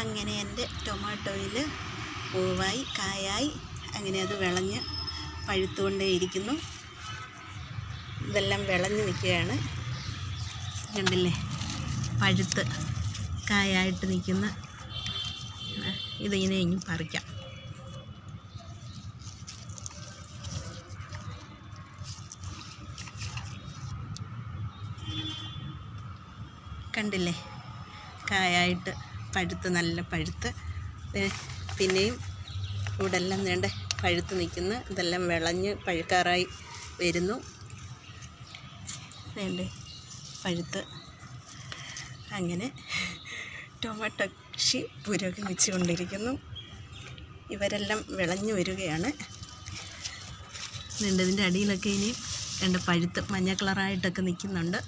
അങ്ങനെ എൻ്റെ ടൊമാറ്റോയിൽ പൂവായി കായായി അങ്ങനെ അത് വിളഞ്ഞ് പഴുത്തുകൊണ്ടേയിരിക്കുന്നു. ഇതെല്ലാം വിളഞ്ഞ് നിൽക്കുകയാണ്, കണ്ടില്ലേ? പഴുത്ത് കായായിട്ട് നിൽക്കുന്ന ഇതിങ്ങനെ ഇനി പറിക്കാം. കണ്ടില്ലേ? കായായിട്ട് പഴുത്ത് നല്ല പഴുത്ത് പിന്നെയും ഇവിടെ എല്ലാം വേണ്ട പഴുത്ത് നിൽക്കുന്നു. ഇതെല്ലാം വിളഞ്ഞ് പഴുക്കാറായി വരുന്നു. വേണ്ടേ പഴുത്ത് അങ്ങനെ ടൊമാറ്റോ കൃഷി പുരോഗമിച്ചു കൊണ്ടിരിക്കുന്നു. ഇവരെല്ലാം വിളഞ്ഞു വരികയാണ്. ഇതിൻ്റെ അടിയിലൊക്കെ ഇനി രണ്ട് പഴുത്ത് മഞ്ഞ കളറായിട്ടൊക്കെ നിൽക്കുന്നുണ്ട്.